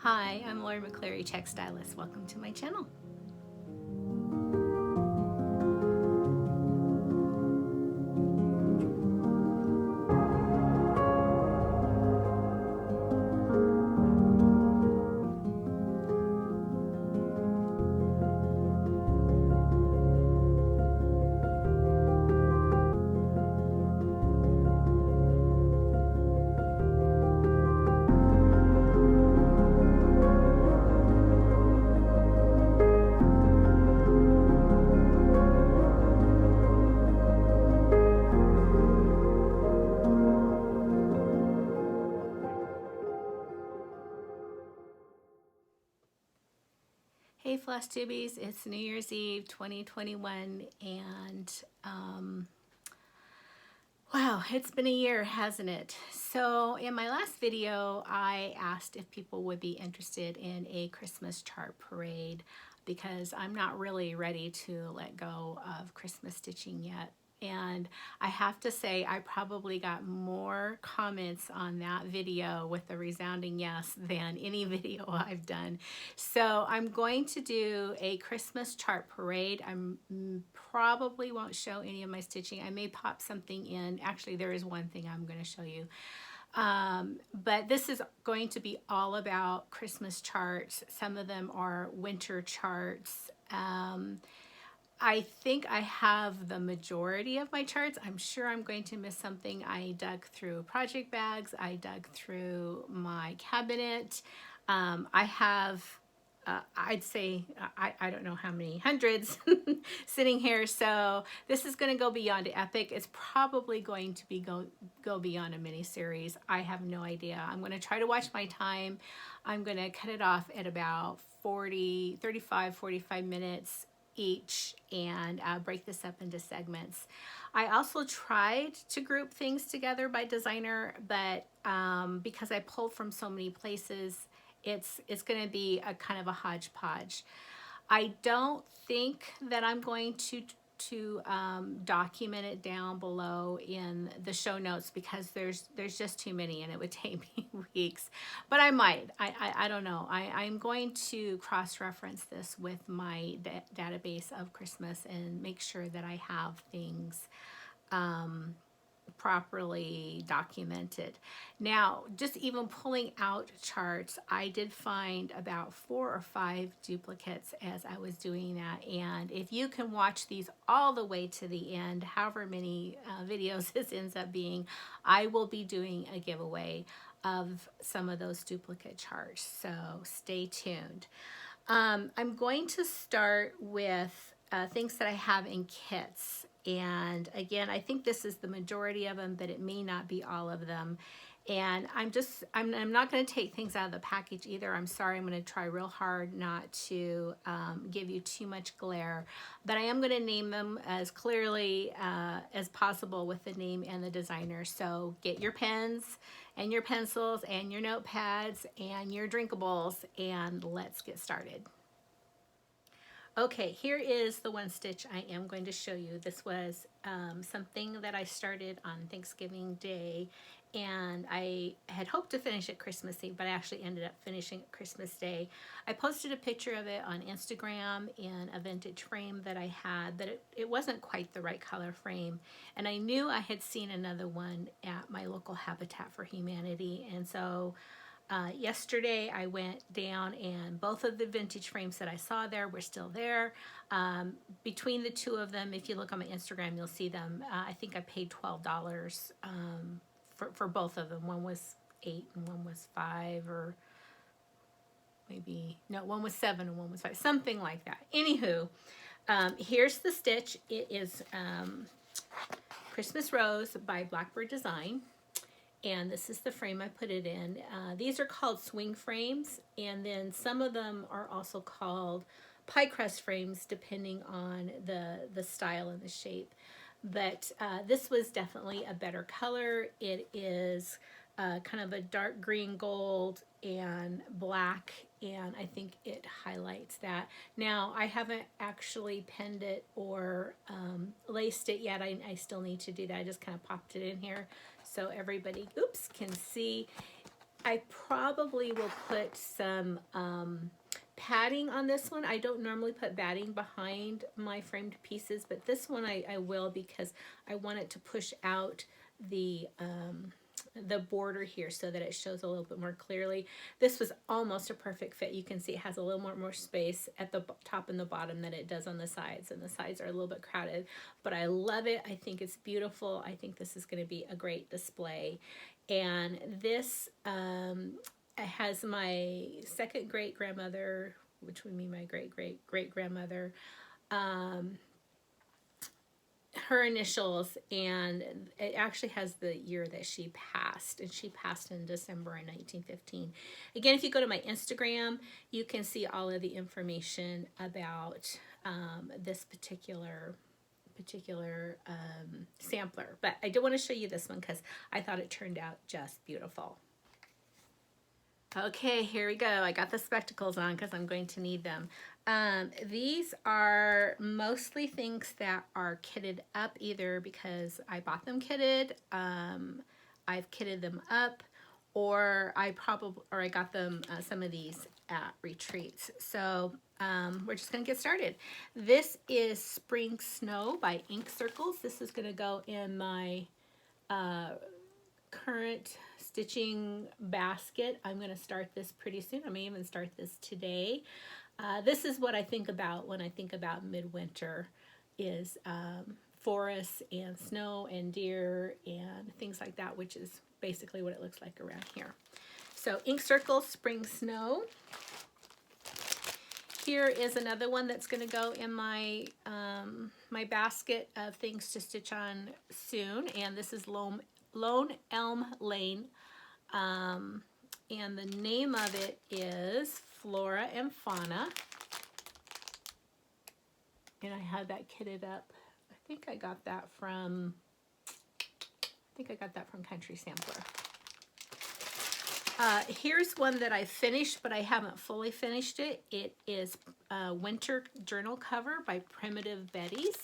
Hi, I'm Lori McCleary, textilist. Welcome to my channel. Hey Flosstubies, it's New Year's Eve 2021 and wow, it's been a year, hasn't it? So in my last video, I asked if people would be interested in a Christmas chart parade because I'm not really ready to let go of Christmas stitching yet. And I have to say, I probably got more comments on that video with a resounding yes than any video I've done. So I'm going to do a Christmas chart parade. I'm probably won't show any of my stitching. I may pop something in. Actually, there is one thing I'm going to show you. But this is going to be all about Christmas charts. Some of them are winter charts. I think I have the majority of my charts. I'm sure I'm going to miss something. I dug through project bags. I dug through my cabinet. I have, I'd say, I don't know how many hundreds sitting here. So this is going to go beyond epic. It's probably going to be go beyond a mini series. I have no idea. I'm going to try to watch my time. I'm going to cut it off at about 45 minutes each and break this up into segments. I also tried to group things together by designer, but because I pulled from so many places, it's going to be a kind of a hodgepodge. I don't think that I'm going to document it down below in the show notes because there's just too many and it would take me weeks, but I might. I don't know. I'm going to cross-reference this with my database of Christmas and make sure that I have things properly documented. Now, just even pulling out charts, I did find about 4 or 5 duplicates as I was doing that. And if you can watch these all the way to the end, however many videos this ends up being, I will be doing a giveaway of some of those duplicate charts. So stay tuned. I'm going to start with things that I have in kits. And again, I think this is the majority of them, but it may not be all of them. And I'm not going to take things out of the package either. I'm sorry, I'm going to try real hard not to give you too much glare. But I am going to name them as clearly as possible with the name and the designer. So get your pens and your pencils and your notepads and your drinkables and let's get started. Okay, here is the one stitch I am going to show you. This was something that I started on Thanksgiving Day, and I had hoped to finish at Christmas Eve, but I actually ended up finishing at Christmas Day. I posted a picture of it on Instagram in a vintage frame that I had, but it wasn't quite the right color frame, and I knew I had seen another one at my local Habitat for Humanity, and so yesterday I went down and both of the vintage frames that I saw there were still there. Between the two of them, if you look on my Instagram, you'll see them. I think I paid $12 for both of them. One was $8 and one was $5, or maybe, no, one was $7 and one was $5, something like that. Anywho, here's the stitch. It is Christmas Rose by Blackbird Design. And this is the frame I put it in. These are called swing frames, and then some of them are also called pie crust frames, depending on the style and the shape. But this was definitely a better color. It is kind of a dark green gold and black, and I think it highlights that. Now, I haven't actually pinned it or laced it yet. I still need to do that. I just kind of popped it in here so everybody, oops, can see. I probably will put some padding on this one. I don't normally put batting behind my framed pieces, but this one I will, because I want it to push out the border here so that it shows a little bit more clearly. This was almost a perfect fit. You can see it has a little more space at the top and the bottom than it does on the sides, and the sides are a little bit crowded, but I love it. I think it's beautiful. I think this is going to be a great display. And this has my second great grandmother, which would be my great grandmother, her initials, and it actually has the year that she passed, and she passed in December in 1915. Again, if you go to my Instagram, you can see all of the information about this particular sampler. But I do want to show you this one because I thought it turned out just beautiful. Okay, here we go. I got the spectacles on because I'm going to need them. These are mostly things that are kitted up, either because I bought them kitted, I've kitted them up, or I got them, some of these at retreats. So we're just gonna get started. This is Spring Snow by Ink Circles. This is gonna go in my current stitching basket. I'm going to start this pretty soon. I may even start this today. This is what I think about when I think about midwinter, is forests and snow and deer and things like that, which is basically what it looks like around here. So Ink Circles, Spring Snow. Here is another one that's going to go in my my basket of things to stitch on soon, and this is Lone Elm Lane, and the name of it is Flora and Fauna, and I had that kitted up. I think I got that from Country Sampler. Here's one that I finished, but I haven't fully finished it. It is Winter Journal Cover by Primitive Betties.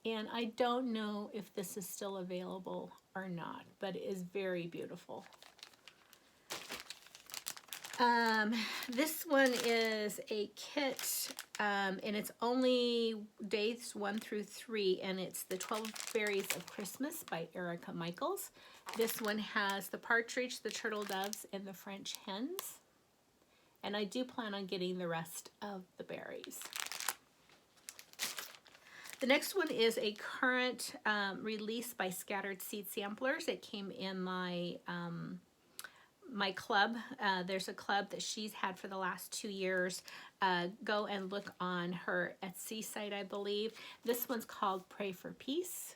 And I don't know if this is still available or not, but it is very beautiful. This one is a kit, and it's only days 1 through 3, and it's the 12 Berries of Christmas by Erica Michaels. This one has the partridge, the turtle doves, and the French hens. And I do plan on getting the rest of the berries. The next one is a current release by Scattered Seed Samplers. It came in my my club. There's a club that she's had for the last 2 years. Go and look on her Etsy site, I believe. This one's called Pray for Peace.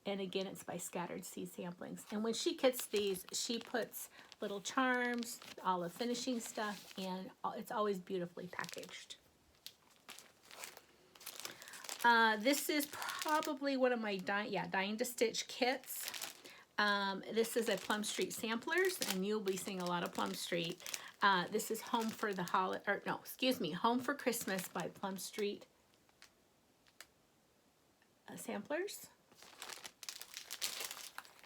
And again, it's by Scattered Seed Samplings. And when she kits these, she puts little charms, all the finishing stuff, and it's always beautifully packaged. This is probably one of my Dying to Stitch kits. This is a Plum Street Samplers, and you'll be seeing a lot of Plum Street. This is Home for Christmas by Plum Street Samplers.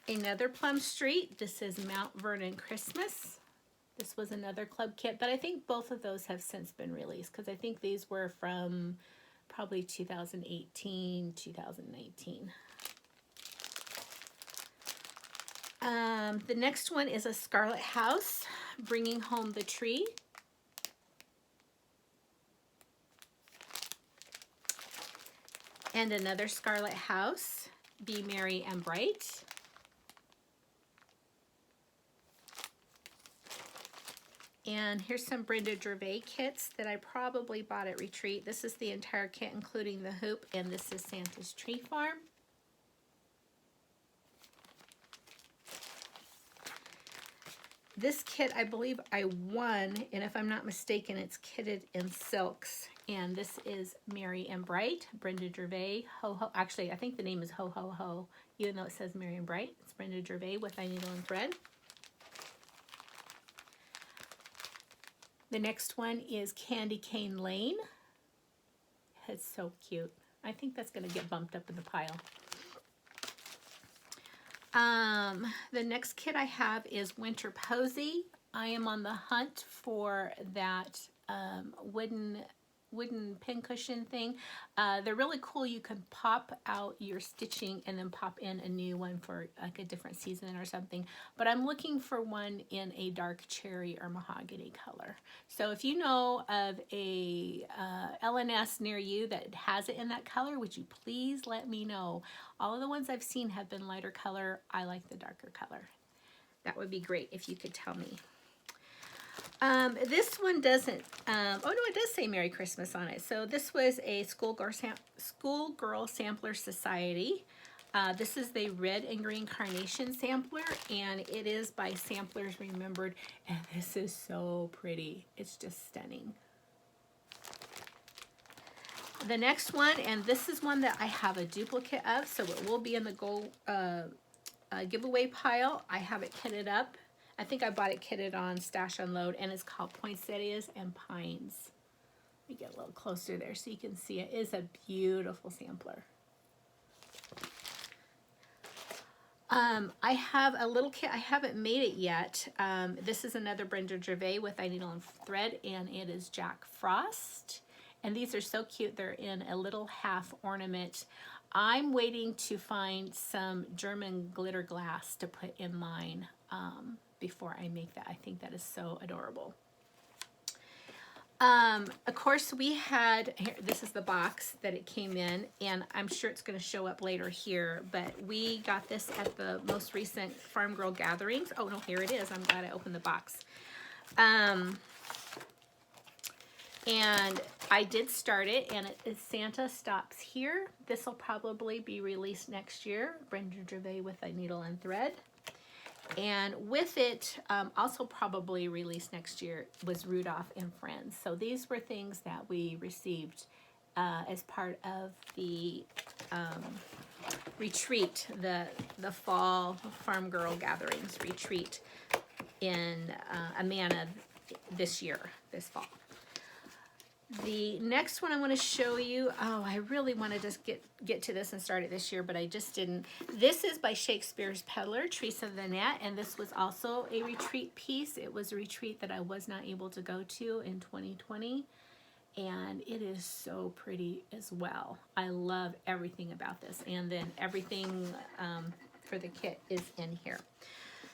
Another Plum Street. This is Mount Vernon Christmas. This was another club kit, but I think both of those have since been released, because I think these were from probably 2018, 2019. The next one is a Scarlet House, Bringing Home the Tree. And another Scarlet House, Be Merry and Bright. And here's some Brenda Gervais kits that I probably bought at Retreat. This is the entire kit, including the hoop, and this is Santa's Tree Farm. This kit, I believe I won, and if I'm not mistaken, it's kitted in silks. And this is Merry and Bright, Brenda Gervais, Ho Ho. Actually, I think the name is Ho Ho Ho, even though it says Merry and Bright. It's Brenda Gervais with I Needle and Thread. The next one is Candy Cane Lane. It's so cute. I think that's going to get bumped up in the pile. The next kit I have is Winter Posy. I am on the hunt for that wooden pincushion thing. They're really cool. You can pop out your stitching and then pop in a new one for like a different season or something. But I'm looking for one in a dark cherry or mahogany color. So if you know of a LNS near you that has it in that color, would you please let me know? All of the ones I've seen have been lighter color. I like the darker color. That would be great if you could tell me. This one doesn't, oh no, it does say Merry Christmas on it. So this was a Schoolgirl Sampler Society. This is the red and green carnation sampler, and it is by Samplers Remembered, and this is so pretty. It's just stunning. The next one, and this is one that I have a duplicate of, so it will be in the gold giveaway pile. I have it kitted up. I think I bought it kitted on Stash Unload, and it's called Poinsettias and Pines. Let me get a little closer there so you can see it. It is a beautiful sampler. I have a little kit. I haven't made it yet. This is another Brenda Gervais with I Needle and Thread, and it is Jack Frost. And these are so cute. They're in a little half ornament. I'm waiting to find some German glitter glass to put in mine before I make that. I think that is so adorable. Of course, we had, here, this is the box that it came in, and I'm sure it's going to show up later here, but we got this at the most recent Farm Girl gatherings. Oh, no, here it is. I'm glad I opened the box. And I did start it, and Santa Stops Here. This will probably be released next year. Brenda Gervais with a Needle and Thread. And with it, also probably released next year, was Rudolph and Friends. So these were things that we received as part of the retreat, the fall Farm Girl Gatherings retreat in Amana this year, this fall. The next one I want to show you, oh, I really want to just get to this and start it this year, but I just didn't. This is by Shakespeare's Peddler, Theresa Kogut, and this was also a retreat piece. It was a retreat that I was not able to go to in 2020, and it is so pretty as well. I love everything about this, and then everything for the kit is in here.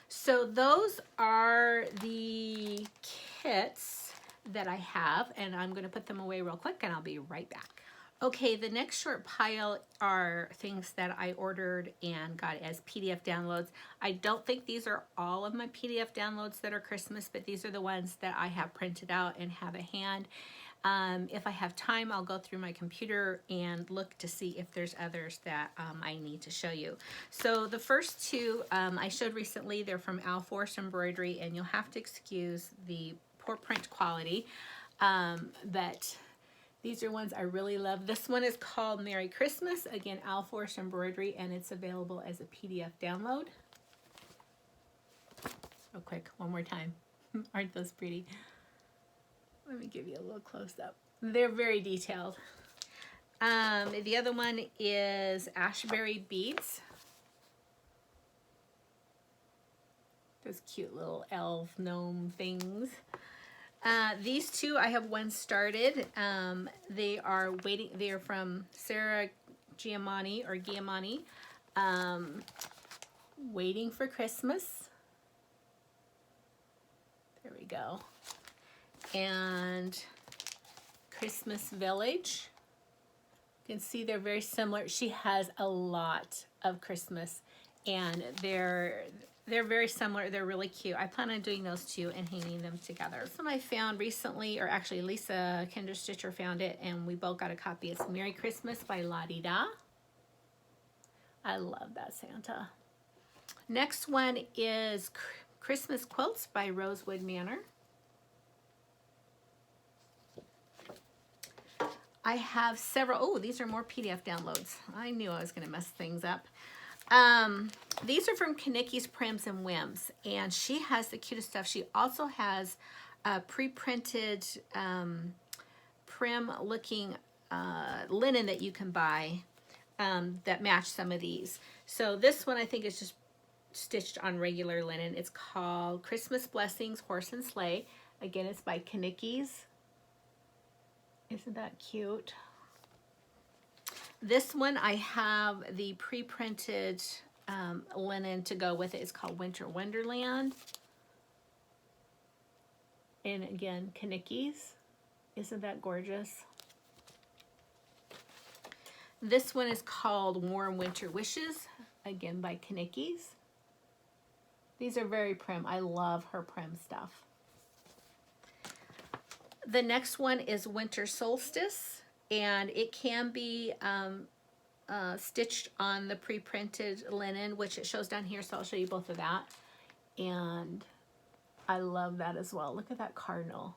So those are the kits that I have, and I'm going to put them away real quick, and I'll be right back. Okay, the next short pile are things that I ordered and got as PDF downloads. I don't think these are all of my PDF downloads that are Christmas, but these are the ones that I have printed out and have a hand. If I have time, I'll go through my computer and look to see if there's others that I need to show you. So the first two I showed recently. They're from Alforce Embroidery, and you'll have to excuse the poor print quality, but these are ones I really love. This one is called Merry Christmas, again Alforce Embroidery, and it's available as a PDF download. Real quick, one more time. Aren't those pretty? Let me give you a little close up. They're very detailed. The other one is Ashberry Beads. Those cute little elf gnome things. These two, I have one started. They are waiting. They are from Sarah Giamatti or Giamatti. Waiting for Christmas. There we go. And Christmas Village. You can see they're very similar. She has a lot of Christmas, and they're very similar. They're really cute. I plan on doing those two and hanging them together. This one I found recently, or actually Lisa Kinder Stitcher found it, and we both got a copy. It's Merry Christmas by La Di Da. I love that Santa. Next one is Christmas Quilts by Rosewood Manor. I have several. Oh, these are more PDF downloads. I knew I was going to mess things up. These are from Kanicki's Prims and Whims, and she has the cutest stuff. She also has pre-printed prim looking linen that you can buy that match some of these. So this one I think is just stitched on regular linen. It's called Christmas Blessings Horse and Sleigh. Again, it's by Knickies. Isn't that cute? This one, I have the pre-printed linen to go with it. It's called Winter Wonderland. And again, Knickies. Isn't that gorgeous? This one is called Warm Winter Wishes, again by Knickies. These are very prim. I love her prim stuff. The next one is Winter Solstice, and it can be stitched on the pre-printed linen, which it shows down here, so I'll show you both of that. And I love that as well. Look at that cardinal.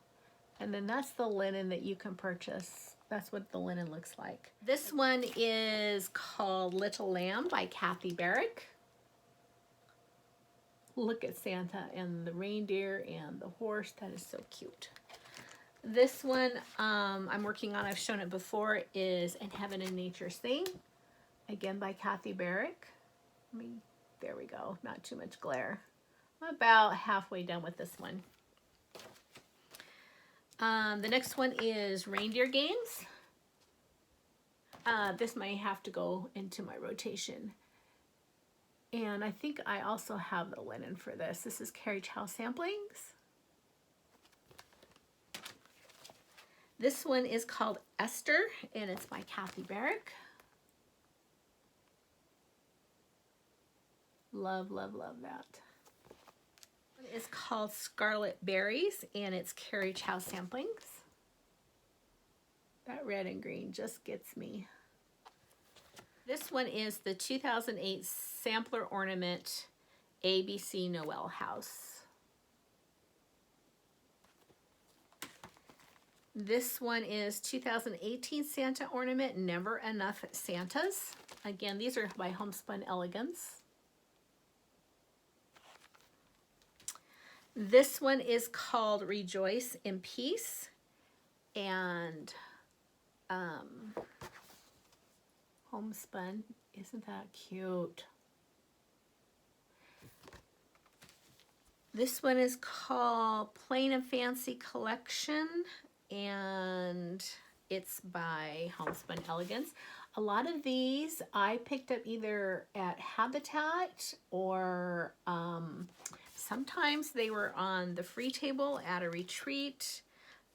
And then that's the linen that you can purchase. That's what the linen looks like. This one is called Little Lamb by Cathy Barrick. Look at Santa and the reindeer and the horse. That is so cute. This one I'm working on, I've shown it before, is In Heaven and Nature Sing. Again by Cathy Barrick. There we go, not too much glare. I'm about halfway done with this one. The next one is Reindeer Games. This might have to go into my rotation. And I think I also have the linen for this. This is Carriage House Samplings. This one is called Esther, and it's by Cathy Barrick. Love, love, love that. It's called Scarlet Berries, and it's Carriage House Samplings. That red and green just gets me. This one is the 2008 Sampler Ornament ABC Noel House. This one is 2018 Santa Ornament Never Enough Santas. Again, these are by Homespun Elegance. This one is called Rejoice in Peace, and Homespun. Isn't that cute? This one is called Plain and Fancy Collection, and it's by Homespun Elegance. A lot of these I picked up either at Habitat or sometimes they were on the free table at a retreat.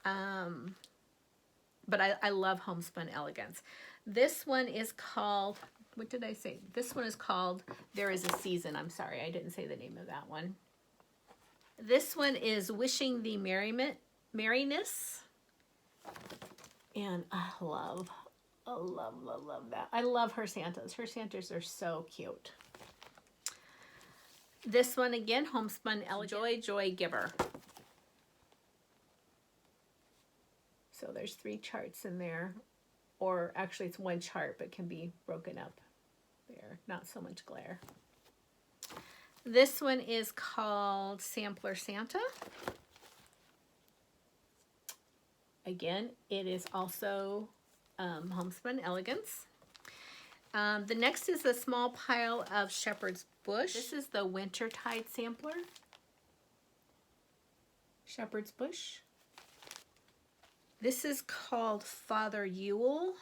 But I love Homespun Elegance. This one is called, what did I say? This one is called There Is a Season. I'm sorry, I didn't say the name of that one. This one is Wishing Thee Merriness. And I love that. I love her Santas. Her Santas are so cute. This one again, Homespun Elegance, Joy Giver. So there's 3 charts in there, or actually it's 1 chart, but can be broken up there. Not so much glare. This one is called Sampler Santa. Again, it is also Homespun Elegance. The next is a small pile of Shepherd's Bush. This is the Wintertide Sampler. Shepherd's Bush. This is called Father Yule.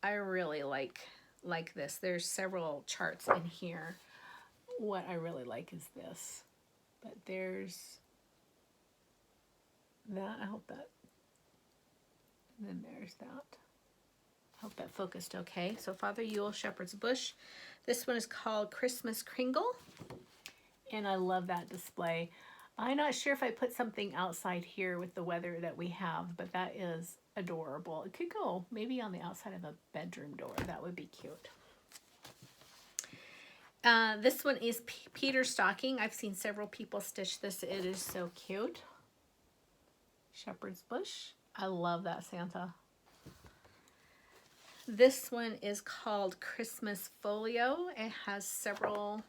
I really like this. There's several charts in here. What I really like is this. But there's that. I hope that. And then there's that. I hope that focused okay. So Father Yule, Shepherd's Bush. This one is called Christmas Kringle. And I love that display. I'm not sure if I put something outside here with the weather that we have, but that is adorable. It could go maybe on the outside of a bedroom door. That would be cute. This one is Peter's Stocking. I've seen several people stitch this. It is so cute. Shepherd's Bush. I love that Santa. This one is called Christmas Folio. It has several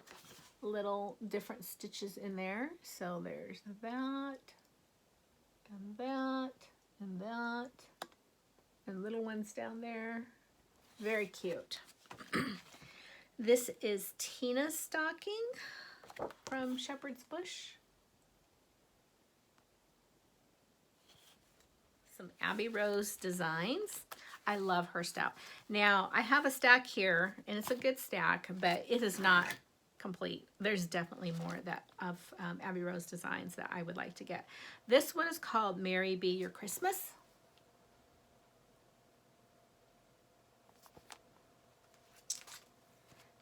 little different stitches in there. So there's that, and that, and that, and little ones down there. Very cute. This is Tina's Stocking. from Shepherd's Bush. Some Abbey Rose Designs. I love her stack. Now, I have a stack here, and it's a good stack, but it is not complete. There's definitely more of Abbey Rose Designs that I would like to get. This one is called Merry Be Your Christmas.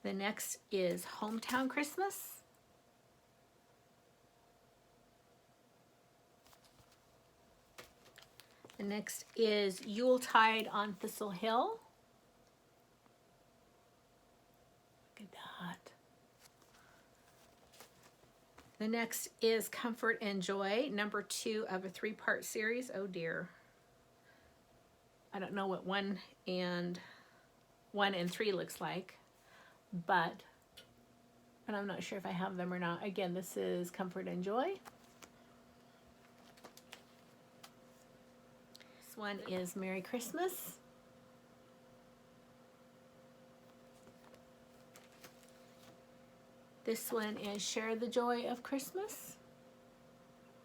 The next is Hometown Christmas. The next is Yuletide on Thistle Hill. Look at that. The next is Comfort and Joy, number 2 of a 3-part series. Oh dear. I don't know what 1 and 3 looks like, but I'm not sure if I have them or not. Again, this is Comfort and Joy. This one is Merry Christmas. This one is Share the Joy of Christmas.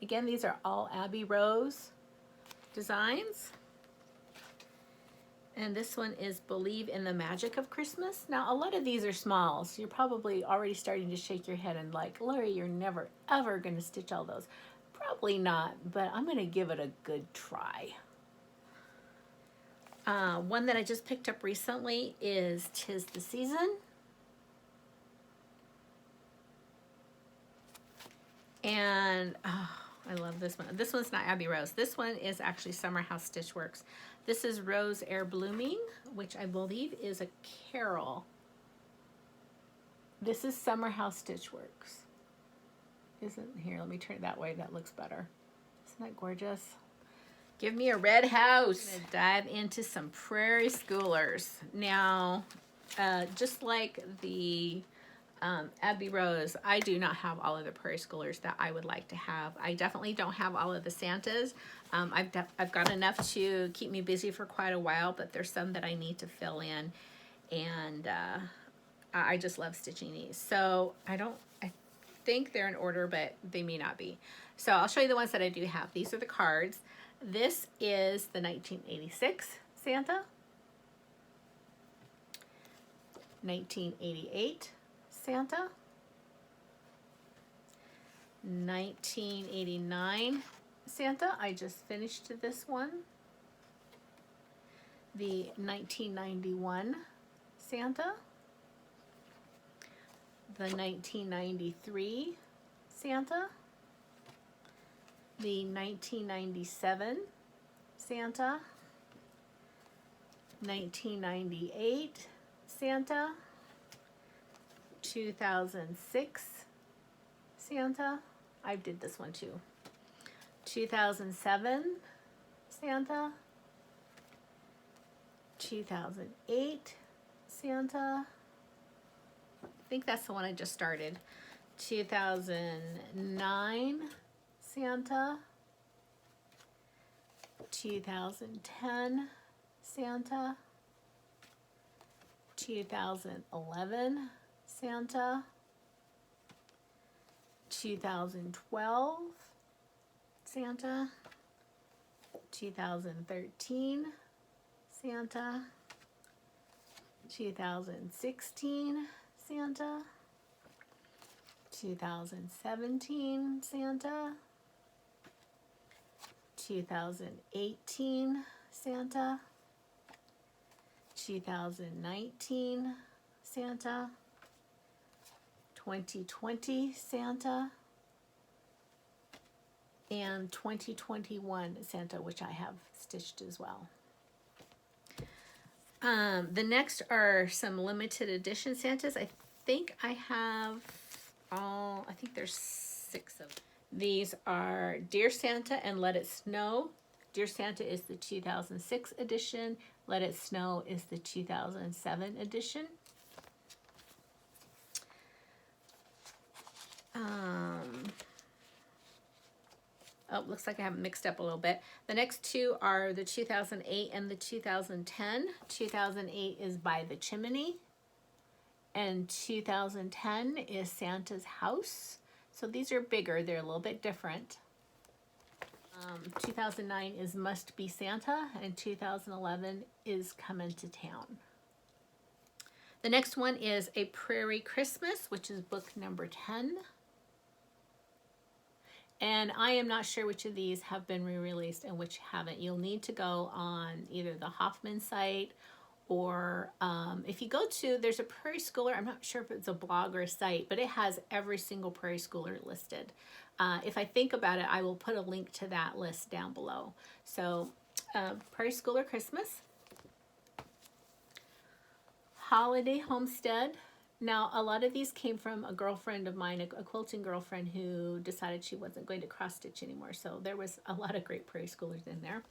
Again, these are all Abbey Rose designs. And this one is Believe in the Magic of Christmas. Now, a lot of these are small, so you're probably already starting to shake your head and like, Lori, you're never, ever going to stitch all those. Probably not, but I'm going to give it a good try. One that I just picked up recently is 'Tis the Season. And oh, I love this one. This one's not Abbey Rose. This one is actually Summer House Stitchworks. This is Rose Air Blooming, which I believe is a carol. This is Summer House Stitchworks. Isn't here? Let me turn it that way. That looks better. Isn't that gorgeous? Give me a red house. I'm gonna dive into some Prairie Schoolers. Now, just like the Abbey Rose, I do not have all of the Prairie Schoolers that I would like to have. I definitely don't have all of the Santas. I've got enough to keep me busy for quite a while, but there's some that I need to fill in, and I just love stitching these. So I think they're in order, but they may not be. So I'll show you the ones that I do have. These are the cards. This is the 1986 Santa, 1988 Santa, 1989 Santa. I just finished this one. The 1991 Santa, the 1993 Santa, the 1997 Santa, 1998 Santa, 2006 Santa. I did this one too. 2007 Santa, 2008 Santa. I think that's the one I just started. 2009 Santa, 2010 Santa, 2011 Santa, 2012 Santa, 2013 Santa, 2016 Santa, 2017 Santa, 2018 Santa, 2019 Santa, 2020 Santa, and 2021 Santa, which I have stitched as well. The next are some limited edition Santas. I think I have all, I think there's 6 of them. These are Dear Santa and Let It Snow. Dear Santa is the 2006 edition. Let It Snow is the 2007 edition. Oh, looks like I have it mixed up a little bit. The next 2 are the 2008 and the 2010. 2008 is By the Chimney, And 2010 is Santa's House. So these are bigger, they're a little bit different. 2009 is Must Be Santa, and 2011 is Coming to Town. The next one is A Prairie Christmas, which is book number 10. And I am not sure which of these have been re-released and which haven't. You'll need to go on either the Hoffman site or if you go to, there's a Prairie Schooler, I'm not sure if it's a blog or a site, but it has every single Prairie Schooler listed. If I think about it, I will put a link to that list down below. So Prairie Schooler Christmas. Holiday Homestead. Now, a lot of these came from a girlfriend of mine, a quilting girlfriend who decided she wasn't going to cross stitch anymore. So there was a lot of great Prairie Schoolers in there.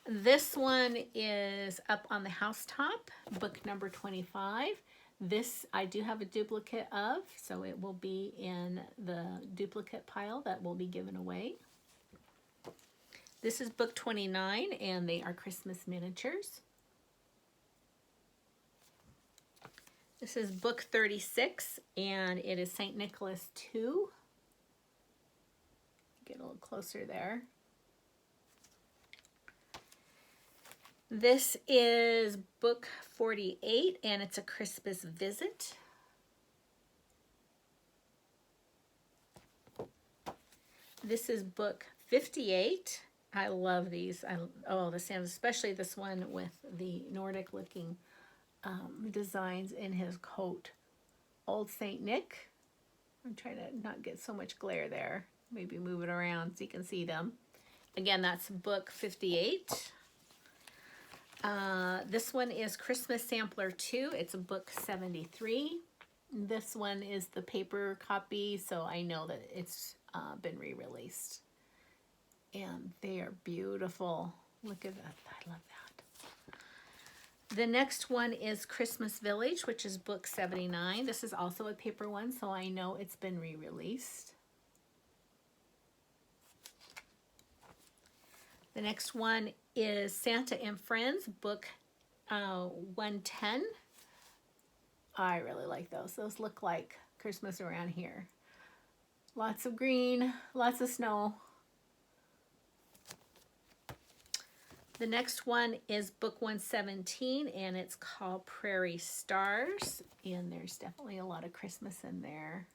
This one is Up on the Housetop, book number 25. This I do have a duplicate of, so it will be in the duplicate pile that will be given away. This is book 29, and they are Christmas miniatures. This is book 36, and it is St. Nicholas 2. Get a little closer there. This is book 48, and it's a Christmas visit. This is book 58. I love these. Oh, the Santa, especially this one with the Nordic looking designs in his coat. Old Saint Nick. I'm trying to not get so much glare there. Maybe move it around so you can see them. Again, that's book 58. This one is Christmas Sampler 2. It's a book 73. This one is the paper copy, so I know that it's been re-released. And they are beautiful. Look at that. I love that. The next one is Christmas Village, which is book 79. This is also a paper one, so I know it's been re-released. The next one is Santa and Friends, book 110. I really like those. Those look like Christmas around here. Lots of green, lots of snow. The next one is book 117, and it's called Prairie Stars. And there's definitely a lot of Christmas in there.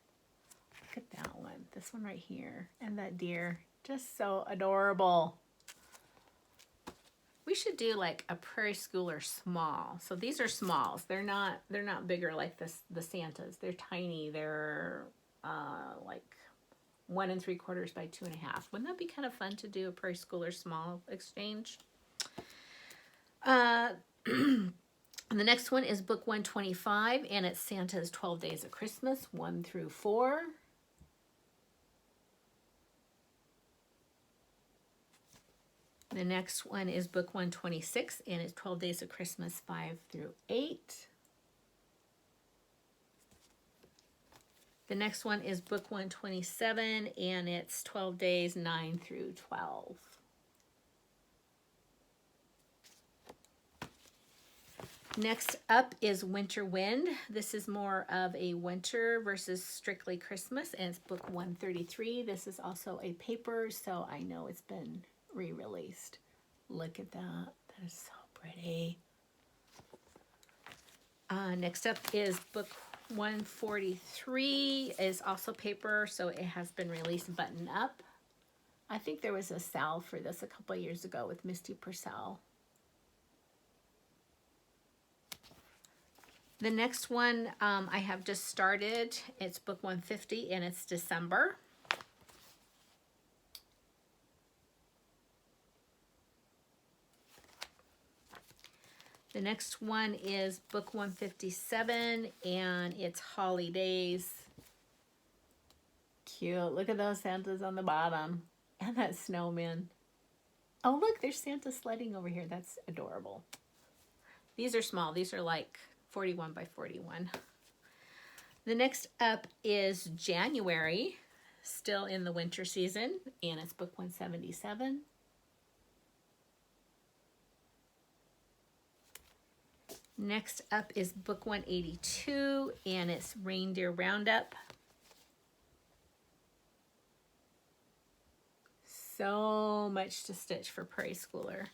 Look at that one. This one right here. And that deer. Just so adorable. We should do like a Prairie Schooler small. So these are smalls. They're not bigger like the Santas. They're tiny. They're like 1 3/4 by 2 1/2. Wouldn't that be kind of fun to do a Prairie Schooler small exchange? The next one is book 125, and it's Santa's 12 Days of Christmas, 1 through 4. The next one is book 126, and it's 12 Days of Christmas, 5 through 8. The next one is book 127, and it's 12 Days, 9 through 12. Next up is Winter Wind. This is more of a winter versus strictly Christmas, and it's book 133. This is also a paper, so I know it's been re-released. Look at that. That is so pretty. Next up is book 143. Is also paper, so it has been released button up. I think there was a sale for this a couple years ago with Misty Purcell. The next one I have just started. It's book 150, and it's December. The next one is book 157, and it's Holly Days. Cute. Look at those Santas on the bottom. And that snowman. Oh, look, there's Santa sledding over here. That's adorable. These are small. These are like 41 by 41. The next up is January, still in the winter season, and it's book 177. Next up is book 182, and it's Reindeer Roundup. So much to stitch for Prairie Schooler.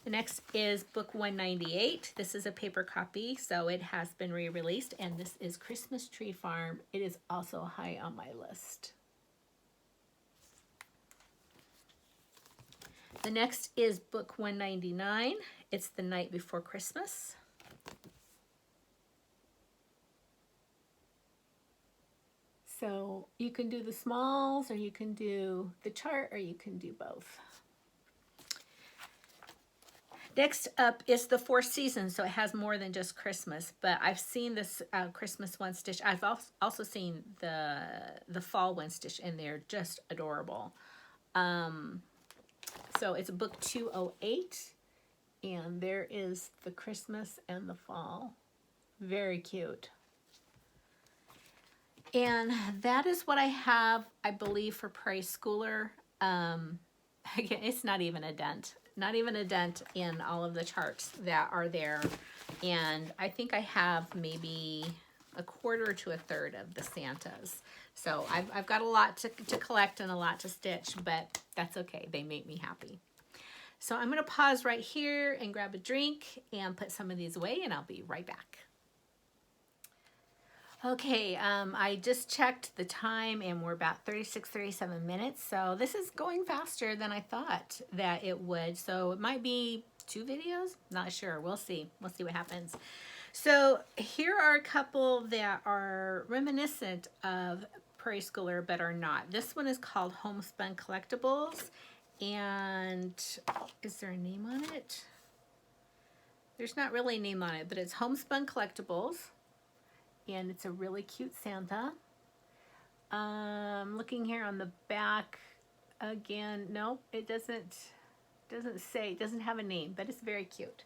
The next is book 198. This is a paper copy, so it has been re-released, and this is Christmas Tree Farm. It is also high on my list. The next is book 199. It's The Night Before Christmas. So you can do the smalls, or you can do the chart, or you can do both. Next up is the Four Seasons, so it has more than just Christmas, but I've seen this Christmas one stitch. I've also seen the fall one stitch, and they're just adorable. So it's book 208, and there is the Christmas and the fall. Very cute. And that is what I have, I believe, for Prairie Schooler. Again, it's not even a dent. Not even a dent in all of the charts that are there. And I think I have maybe a quarter to a third of the Santas. So I've got a lot to collect and a lot to stitch, but that's okay. They make me happy. So I'm going to pause right here and grab a drink and put some of these away, and I'll be right back. Okay, I just checked the time, and we're about 37 minutes. So this is going faster than I thought that it would. So it might be 2 videos, not sure. We'll see. We'll see what happens. So here are a couple that are reminiscent of Prairie Schooler, but are not. This one is called Homespun Collectibles. And is there a name on it? There's not really a name on it, but it's Homespun Collectibles. And it's a really cute Santa. Looking here on the back again. No, it doesn't say. It doesn't have a name, but it's very cute.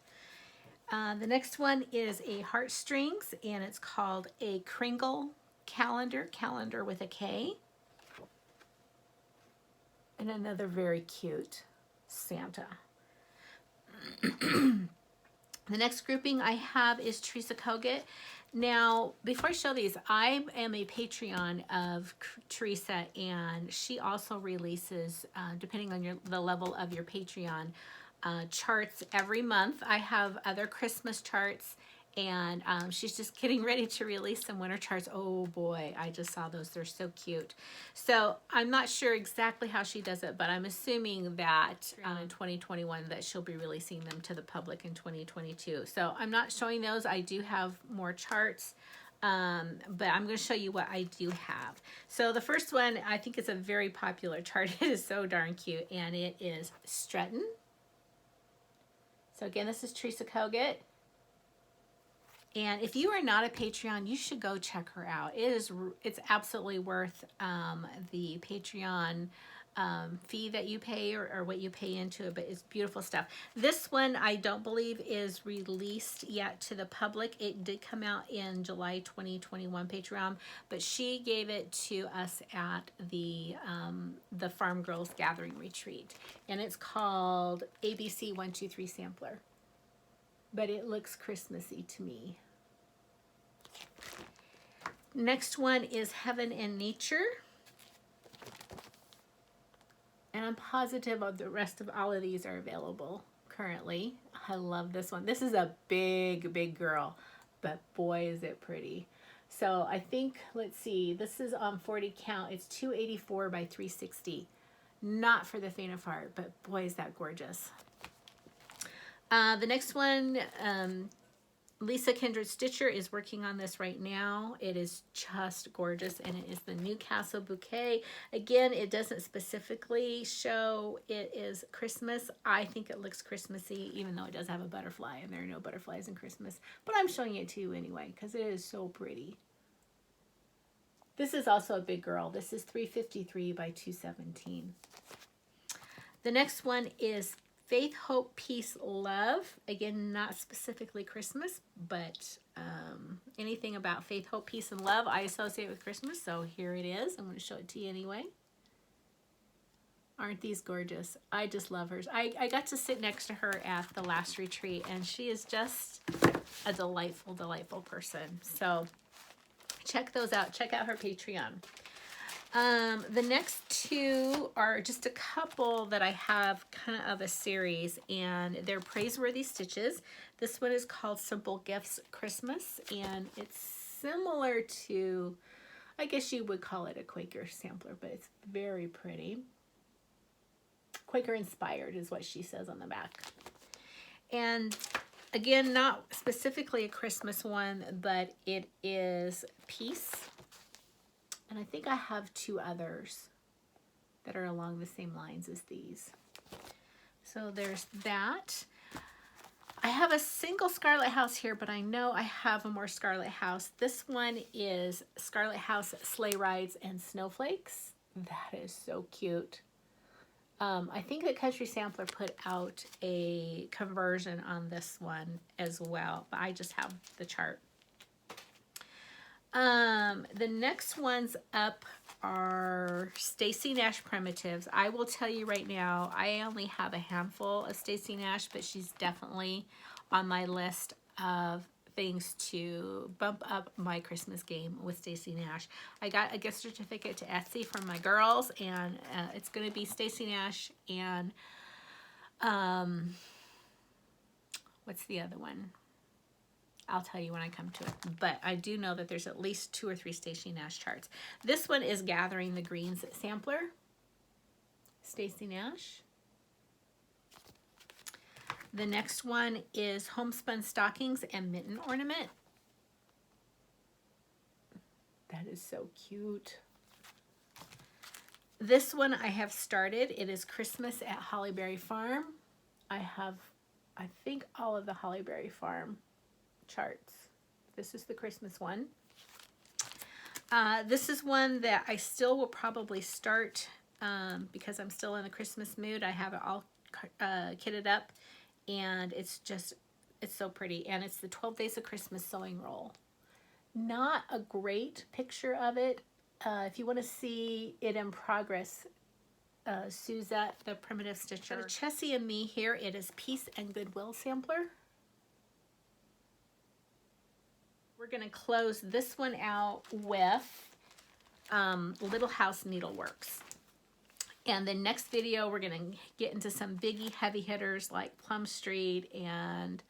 The next one is a heartstrings, and it's called a Kringle calendar with a K. And another very cute Santa. The next grouping I have is Theresa Kogut. Now, before I show these, I am a Patreon of Theresa, and she also releases, depending on the level of your Patreon, charts every month. I have other Christmas charts, and she's just getting ready to release some winter charts. Oh boy, I just saw those. They're so cute. So I'm not sure exactly how she does it, but I'm assuming that in 2021 that she'll be releasing them to the public in 2022. So I'm not showing those. I do have more charts, but I'm going to show you what I do have. So the first one, I think, is a very popular chart. It is so darn cute, and it is Struttin'. So again, this is Theresa Kogut. And if you are not a Patreon, you should go check her out. It's absolutely worth the Patreon fee that you pay, or what you pay into it, but it's beautiful stuff. This one I don't believe is released yet to the public. It did come out in July 2021 Patreon, but she gave it to us at the Farm Girls Gathering Retreat, and it's called ABC 123 Sampler. But it looks Christmassy to me. Next one is Heaven and Nature. And I'm positive of the rest of all of these are available currently. I love this one. This is a big girl, but boy is it pretty. So I think, let's see, this is on 40 count. It's 284 by 360. Not for the faint of heart, but boy is that gorgeous. The next one, Lisa Kindred Stitcher is working on this right now. It is just gorgeous, and it is the Newcastle Bouquet. Again, it doesn't specifically show it is Christmas. I think it looks Christmassy, even though it does have a butterfly, and there are no butterflies in Christmas. But I'm showing it to you anyway, because it is so pretty. This is also a big girl. This is 353 by 217. The next one is Faith, Hope, Peace, Love. Again, not specifically Christmas, but anything about faith, hope, peace, and love I associate with Christmas. So here it is. I'm going to show it to you anyway. Aren't these gorgeous? I just love hers. I got to sit next to her at the last retreat, and she is just a delightful, delightful person. So check those out. Check out her Patreon. The next two are just a couple that I have kind of a series, and they're praiseworthy stitches. This one is called Simple Gifts Christmas, and it's similar to, I guess you would call it a Quaker sampler, but it's very pretty. Quaker inspired is what she says on the back. And again, not specifically a Christmas one, but it is peace. And I think I have two others that are along the same lines as these. So there's that. I have a single Scarlet House here, but I know I have a more Scarlet House. This one is Scarlet House Sleigh Rides and Snowflakes. That is so cute. I think that Country Sampler put out a conversion on this one as well, but I just have the chart. The next ones up are Stacy Nash Primitives. I will tell you right now, I only have a handful of Stacy Nash, but she's definitely on my list of things to bump up my Christmas game with Stacy Nash. I got a gift certificate to Etsy from my girls, and it's going to be Stacy Nash and what's the other one? I'll tell you when I come to it, but I do know that there's at least 2 or 3 Stacy Nash charts. This one is Gathering the Greens Sampler, Stacy Nash. The next one is Homespun Stockings and Mitten Ornament. That is so cute. This one I have started. It is Christmas at Hollyberry Farm. I have, I think, all of the Hollyberry Farm charts. This is the Christmas one. This is one that I still will probably start because I'm still in the Christmas mood. I have it all kitted up, and it's so pretty. And it's the 12 Days of Christmas sewing roll. Not a great picture of it. If you want to see it in progress, Suzette, the Primitive Stitcher. For Chessie and me here, it is Peace and Goodwill Sampler. We're going to close this one out with Little House Needleworks. And the next video, we're going to get into some biggie heavy hitters like Plum Street and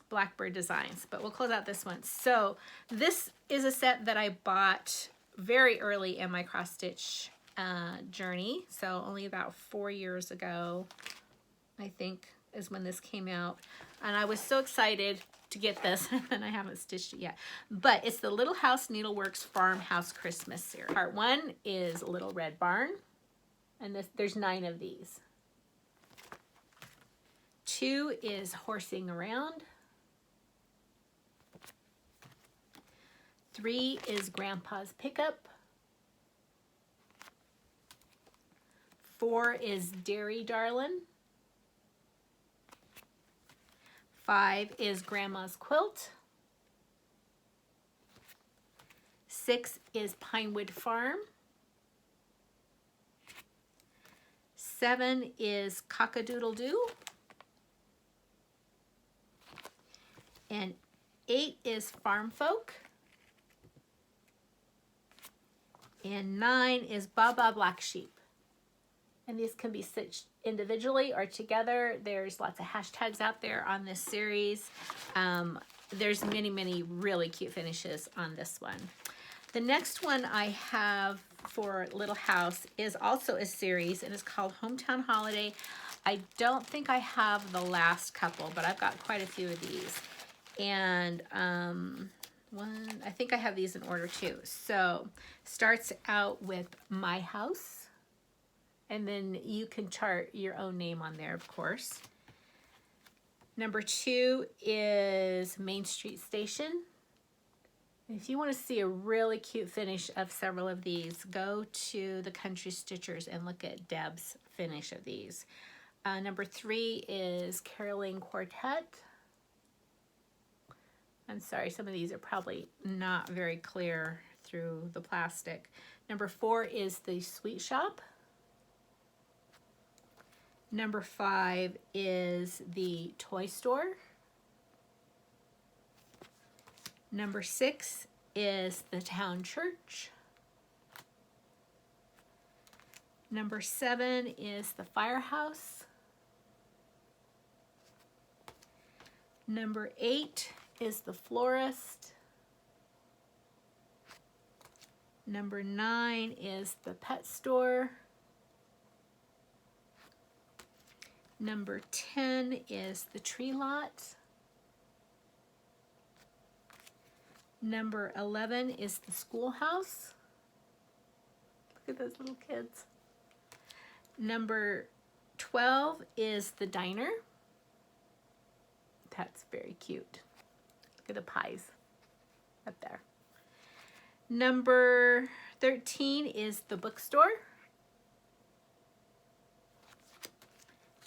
Blackbird Designs. But we'll close out this one. So this is a set that I bought very early in my cross stitch journey. So only about 4 years ago, I think, is when this came out. And I was so excited to get this, and I haven't stitched it yet. But it's the Little House Needleworks Farmhouse Christmas series. Part 1 is Little Red Barn, and there's 9 of these. 2 is Horsing Around. 3 is Grandpa's Pickup. 4 is Dairy Darlin'. 5 is Grandma's Quilt. 6 is Pinewood Farm. 7 is Cock-a-Doodle-Doo. And 8 is Farm Folk. And 9 is Baba Black Sheep. And these can be stitched individually or together. There's lots of hashtags out there on this series. There's many, many really cute finishes on this one. The next one I have for Little House is also a series, and it's called Hometown Holiday. I don't think I have the last couple, but I've got quite a few of these. And I think I have these in order too. So starts out with My House. And then you can chart your own name on there, of course. Number 2 is Main Street Station. And if you want to see a really cute finish of several of these, go to the Country Stitchers and look at Deb's finish of these. Number 3 is Caroling Quartet. I'm sorry, some of these are probably not very clear through the plastic. Number 4 is The Sweet Shop. Number 5 is The Toy Store. Number 6 is the town church. Number 7 is the firehouse. Number 8 is the florist. Number 9 is the pet store. Number 10 is the tree lot. Number 11 is the schoolhouse. Look at those little kids. Number 12 is the diner. That's very cute. Look at the pies up there. Number 13 is the bookstore.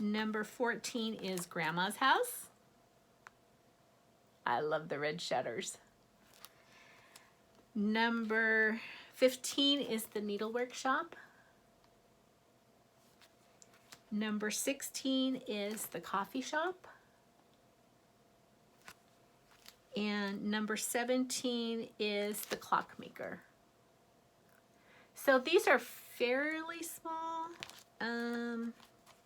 Number 14 is Grandma's house. I love the red shutters. Number 15 is the Needleworks shop. Number 16 is the coffee shop. And number 17 is the clockmaker. So these are fairly small.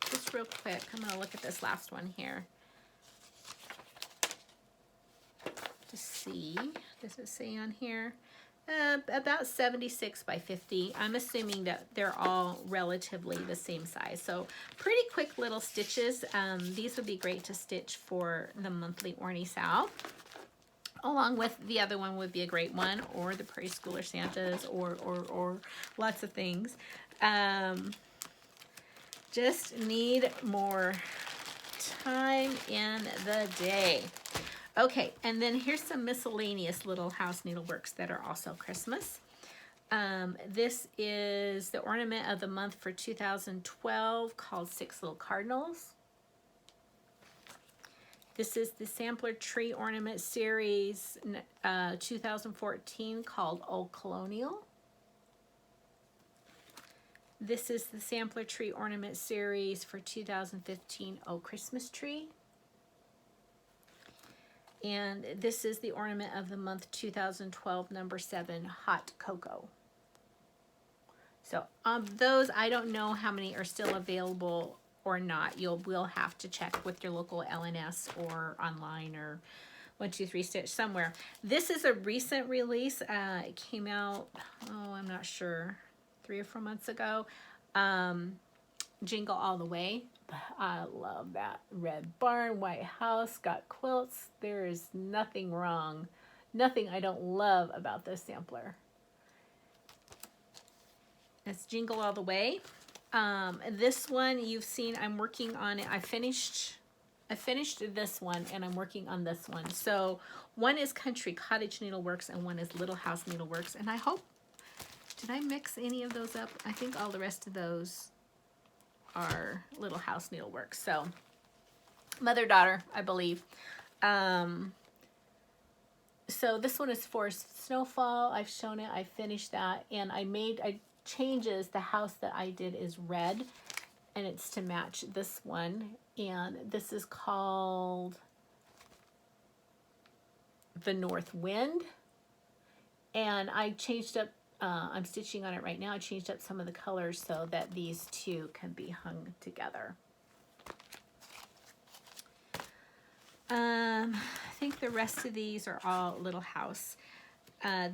Just real quick, I'm going to look at this last one here to see. Does it say on here? About 76 by 50. I'm assuming that they're all relatively the same size. So pretty quick little stitches. These would be great to stitch for the monthly Orny Sow. Along with the other one would be a great one, or the Prairie Schooler Santas, or lots of things. Just need more time in the day. Okay, and then here's some miscellaneous little house needleworks that are also Christmas. This is the ornament of the month for 2012 called 6 Little Cardinals. This is the Sampler Tree Ornament Series 2014 called Old Colonial. This is the Sampler Tree Ornament Series for 2015 Old Christmas Tree. And this is the Ornament of the Month 2012 number 7 Hot Cocoa. So those, I don't know how many are still available or not. Will have to check with your local LNS or online or 123 Stitch somewhere. This is a recent release. It came out, oh, I'm not sure, 3 or 4 months ago. Jingle All the Way. I love that. Red barn, white house, got quilts. There is nothing wrong, nothing I don't love about this sampler. It's Jingle All the Way. This one you've seen, I'm working on it. I finished this one and I'm working on this one. So one is Country Cottage Needleworks and one is Little House Needleworks. And I hope, did I mix any of those up? I think all the rest of those are Little House Needleworks. So mother-daughter, I believe. So this one is for Snowfall. I've shown it, I finished that, and I changes. The house that I did is red, and it's to match this one. And this is called The North Wind. And I changed up, I'm stitching on it right now. I changed up some of the colors so that these two can be hung together. I think the rest of these are all Little House.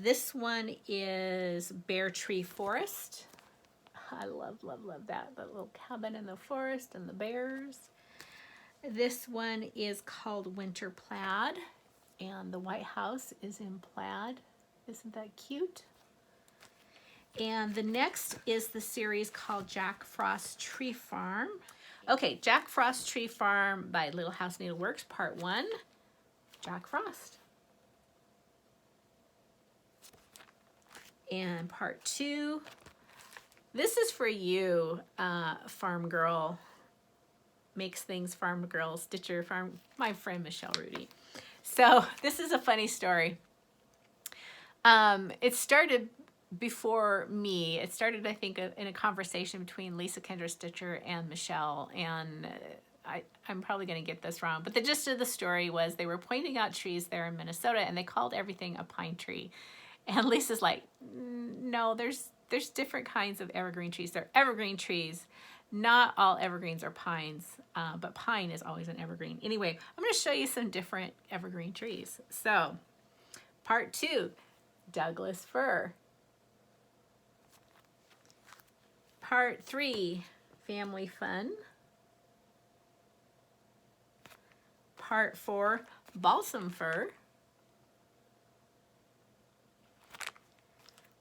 This one is Bear Tree Forest. I love, love, love that. The little cabin in the forest and the bears. This one is called Winter Plaid, and the White House is in plaid. Isn't that cute? And the next is the series called Jack Frost Tree Farm. Okay, Jack Frost Tree Farm by Little House Needleworks, Part 1, Jack Frost. And Part 2, this is for you, farm girl, makes things farm girl, stitcher, farm, my friend Michelle Rudy. So this is a funny story. It started before me. It started, I think, in a conversation between Lisa Kendra Stitcher and Michelle, and I'm probably going to get this wrong, but the gist of the story was they were pointing out trees there in Minnesota, and they called everything a pine tree. And Lisa's like, no, there's different kinds of evergreen trees. They're evergreen trees. Not all evergreens are pines, but pine is always an evergreen. Anyway, I'm going to show you some different evergreen trees. So, part 2, Douglas fir. Part 3, family fun. Part 4, balsam fir.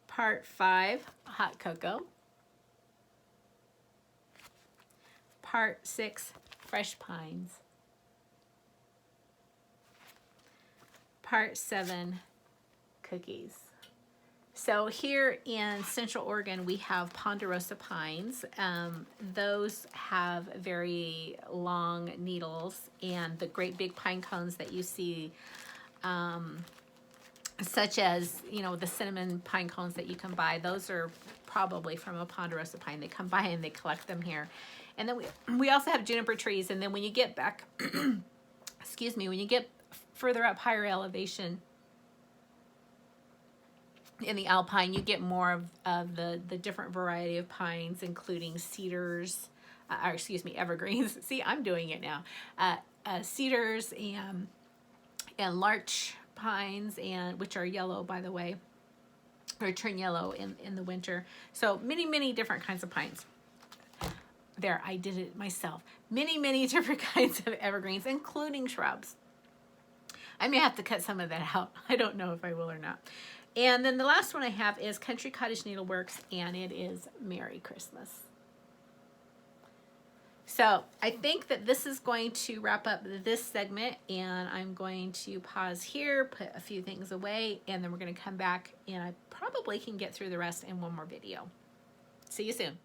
Part 5, hot cocoa. Part 6, fresh pines. Part 7, cookies. So here in Central Oregon, we have ponderosa pines. Those have very long needles, and the great big pine cones that you see, such as, you know, the cinnamon pine cones that you can buy, those are probably from a ponderosa pine. They come by and they collect them here. And then we also have juniper trees, and then when you get back, excuse me, when you get further up higher elevation, in the alpine, you get more of the different variety of pines, including cedars, or excuse me, evergreens. See, I'm doing it now. Cedars and larch pines, and which are yellow, by the way, or turn yellow in the winter. So many different kinds of pines. There, I did it myself. Many different kinds of evergreens, including shrubs. I may have to cut some of that out. I don't know if I will or not. And then the last one I have is Country Cottage Needleworks, and it is Merry Christmas. So I think that this is going to wrap up this segment, and I'm going to pause here, put a few things away, and then we're going to come back, and I probably can get through the rest in one more video. See you soon.